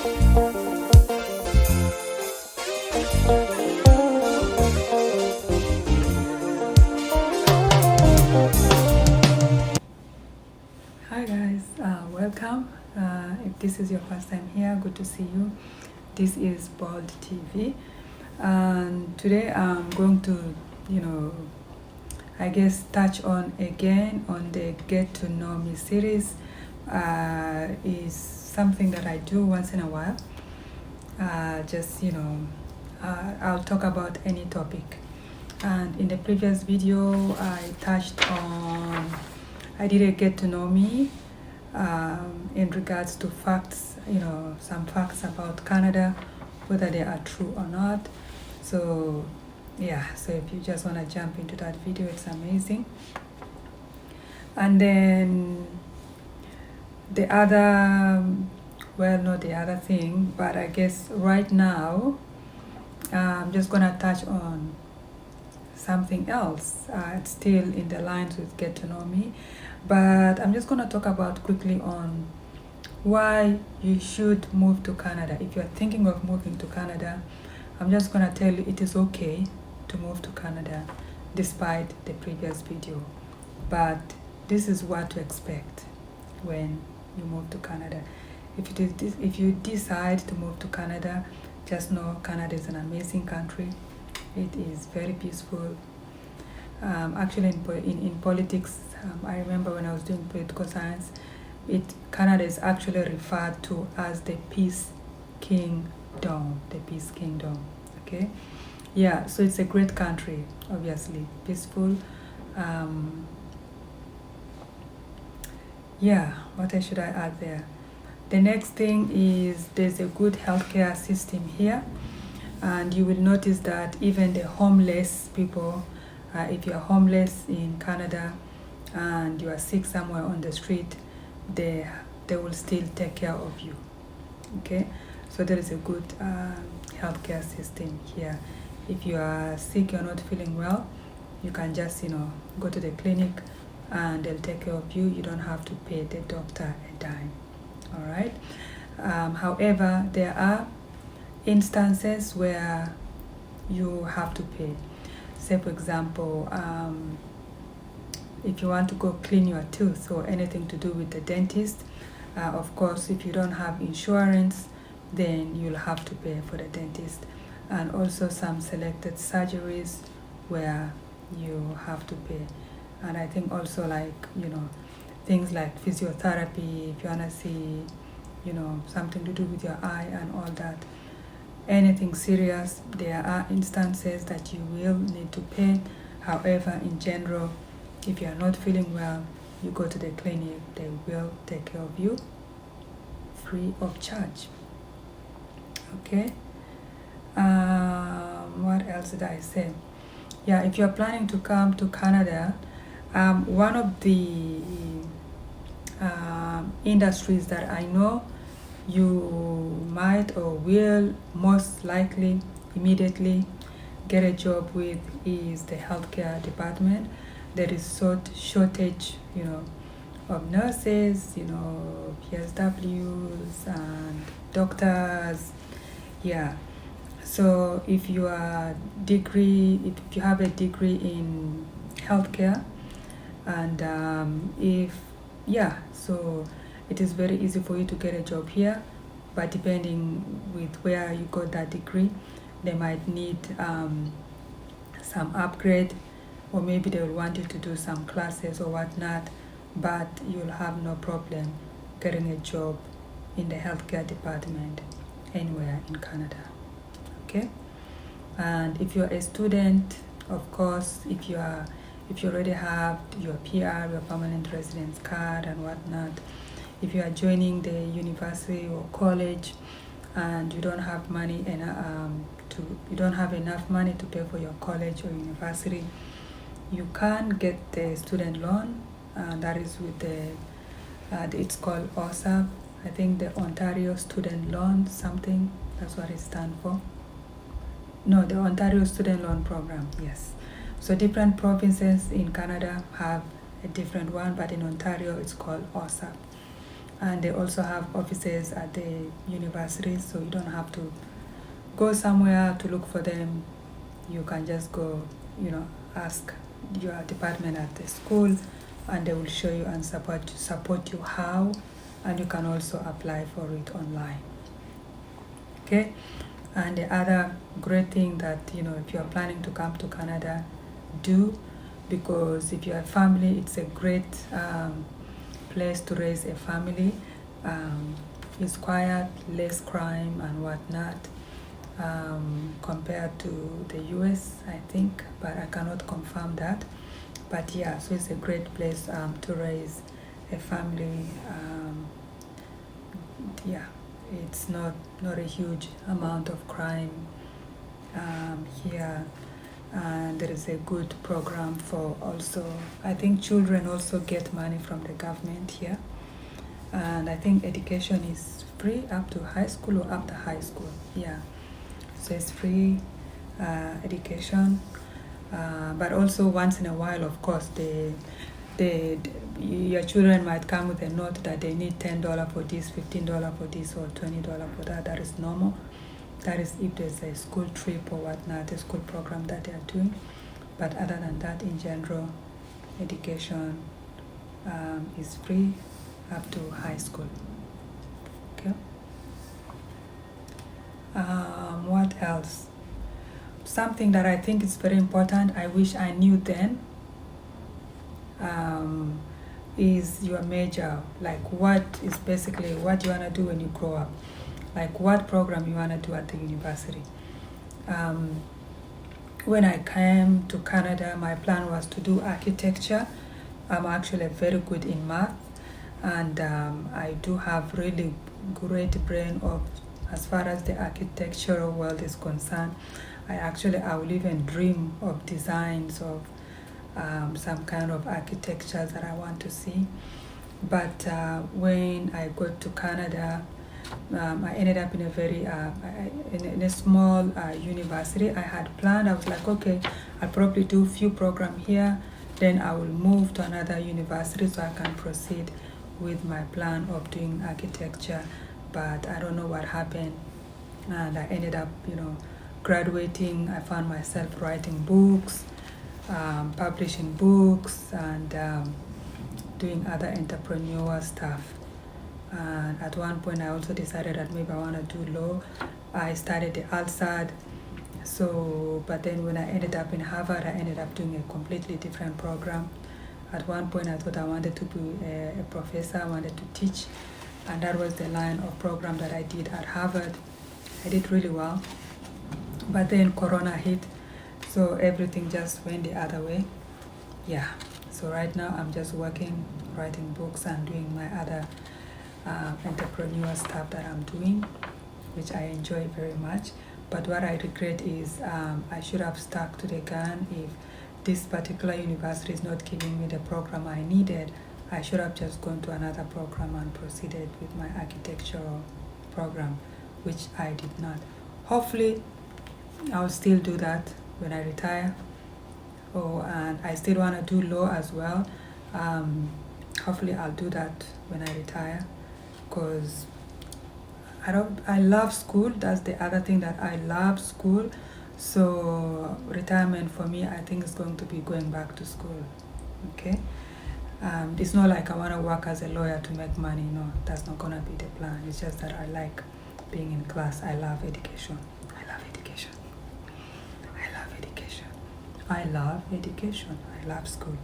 Hi guys, welcome. If this is your first time here, good to see you. This is Bold TV, and today I'm going to, I guess touch on again on the Get to Know Me series. Is something that I do once in a while. I'll talk about any topic. And in the previous video, I did a Get to Know Me in regards to facts, some facts about Canada, whether they are true or not. So if you just want to jump into that video, it's amazing. And then not the other thing, but I guess right now I'm just gonna touch on something else. It's still in the lines with Get to Know Me, but I'm just gonna talk about quickly on why you should move to Canada. If you're thinking of moving to Canada, I'm just gonna tell you it is okay to move to Canada despite the previous video, but this is what to expect when you move to Canada. If you decide to move to Canada, just know Canada is an amazing country. It is very peaceful. Actually, in politics, I remember when I was doing political science, Canada is actually referred to as the Peace Kingdom. The Peace Kingdom. Okay, yeah. So it's a great country, obviously peaceful. What else should I add there? The next thing is there's a good healthcare system here, and you will notice that even the homeless people, if you are homeless in Canada and you are sick somewhere on the street, they will still take care of you. Okay, so there is a good healthcare system here. If you are sick, you're not feeling well, you can just go to the clinic and they'll take care of you. You don't have to pay the doctor a dime. All right. However, there are instances where you have to pay. Say for example, if you want to go clean your tooth or anything to do with the dentist, of course if you don't have insurance, then you'll have to pay for the dentist. And also some selected surgeries where you have to pay. And I think also things like physiotherapy, if you want to see something to do with your eye and all that, anything serious, there are instances that you will need to pay. However, in general, if you are not feeling well, you go to the clinic, they will take care of you free of charge. Okay. What else did I say? Yeah, if you're planning to come to Canada, one of the industries that I know you might or will most likely immediately get a job with is the healthcare department. There is shortage, of nurses, PSWs and doctors. Yeah. So if you have a degree in healthcare, and so it is very easy for you to get a job here. But depending with where you got that degree, they might need some upgrade, or maybe they will want you to do some classes or whatnot, but you'll have no problem getting a job in the healthcare department anywhere in Canada. Okay. And if you're a student, of course, if you already have your PR, your permanent residence card and whatnot, if you are joining the university or college and you don't have enough money to pay for your college or university, you can get the student loan, and that is with it's called OSAP. I think the Ontario Student Loan something, that's what it stands for. No, the Ontario Student Loan Program, yes. So different provinces in Canada have a different one, but in Ontario it's called OSAP. and they also have offices at the university, so you don't have to go somewhere to look for them. You can just go, ask your department at the school, and they will show you and support you how, and you can also apply for it online. Okay, and the other great thing that, if you are planning to come to Canada, do, because if you have family, it's a great place to raise a family. It's quiet, less crime and whatnot, compared to the US, I think, but I cannot confirm that. But yeah, so it's a great place to raise a family. Yeah, it's not a huge amount of crime here, and there is a good program for also, I think children also get money from the government here, and I think education is free up to high school or after high school. Yeah, so it's free education, but also once in a while, of course, your children might come with a note that they need $10 for this, $15 for this, or $20 for that. That is normal. That is if there's a school trip or whatnot, a school program that they are doing. But other than that, in general, education is free up to high school. Okay. What else? Something that I think is very important, I wish I knew then, is your major. Like, what is basically what you want to do when you grow up. Like, what program you want to do at the university. When I came to Canada, my plan was to do architecture. I'm actually very good in math, and I do have really great brain of as far as the architectural world is concerned. I will even dream of designs of some kind of architecture that I want to see. But when I got to Canada, I ended up in a very in a small university. I had planned, I was like, okay, I'll probably do a few programs here, then I will move to another university so I can proceed with my plan of doing architecture. But I don't know what happened, and I ended up, graduating. I found myself writing books, publishing books, and doing other entrepreneurial stuff. And at one point, I also decided that maybe I want to do law. I studied the ALSAD. So, but then when I ended up in Harvard, I ended up doing a completely different program. At one point, I thought I wanted to be a professor. I wanted to teach, and that was the line of program that I did at Harvard. I did really well, but then Corona hit, so everything just went the other way. Yeah, so right now I'm just working, writing books, and doing my other entrepreneurial stuff that I'm doing, which I enjoy very much. But what I regret is I should have stuck to the gun. If this particular university is not giving me the program I needed, I should have just gone to another program and proceeded with my architectural program, which I did not. Hopefully, I'll still do that when I retire. Oh, and I still want to do law as well. Hopefully, I'll do that when I retire, because I love school. That's the other thing, that I love school. So retirement for me, I think is going to be going back to school. Okay. It's not like I want to work as a lawyer to make money. No, that's not going to be the plan. It's just that I like being in class. I love education. I love education. I love education. I love education. I love school.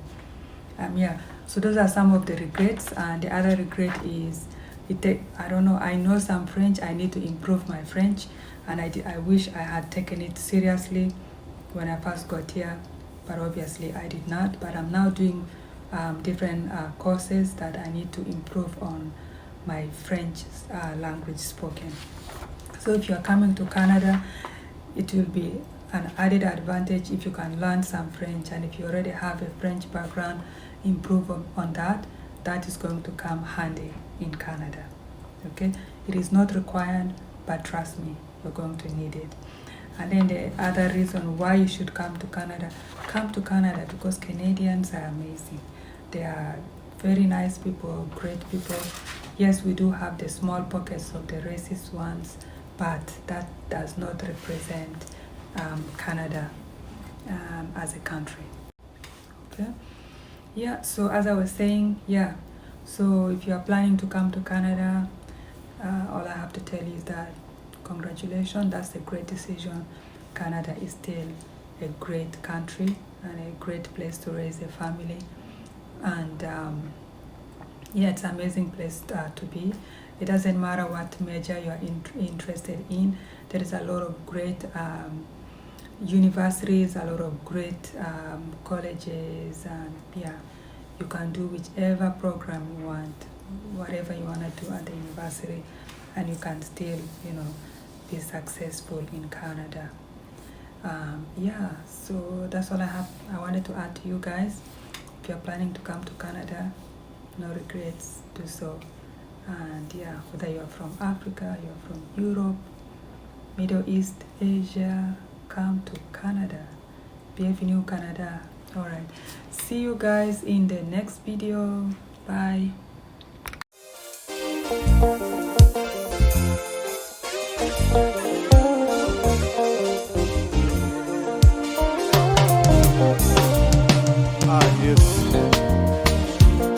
Yeah, so those are some of the regrets. And the other regret is, I don't know, I know some French. I need to improve my French. And I wish I had taken it seriously when I first got here. But obviously I did not. But I'm now doing different courses that I need to improve on my French language spoken. So if you're coming to Canada, it will be an added advantage if you can learn some French, and if you already have a French background, improve on that. That is going to come handy in Canada. Okay, it is not required, but trust me, you're going to need it. And then the other reason why you should come to Canada because Canadians are amazing. They are very nice people, great people, Yes, we do have the small pockets of the racist ones, but that does not represent Canada as a country. Okay. Yeah, so as I was saying, yeah, so if you are planning to come to Canada, all I have to tell you is that congratulations, that's a great decision. Canada is still a great country and a great place to raise a family. And yeah, it's an amazing place to be. It doesn't matter what major you are interested in. There is a lot of great universities, a lot of great colleges, and yeah, you can do whichever program you want, whatever you want to do at the university, and you can still, be successful in Canada. Yeah, so that's all I wanted to add to you guys. If you're planning to come to Canada, no regrets, do so. And yeah, whether you're from Africa, you're from Europe, Middle East, Asia, come to Canada. Bienvenue Canada. Alright, see you guys in the next video. Bye.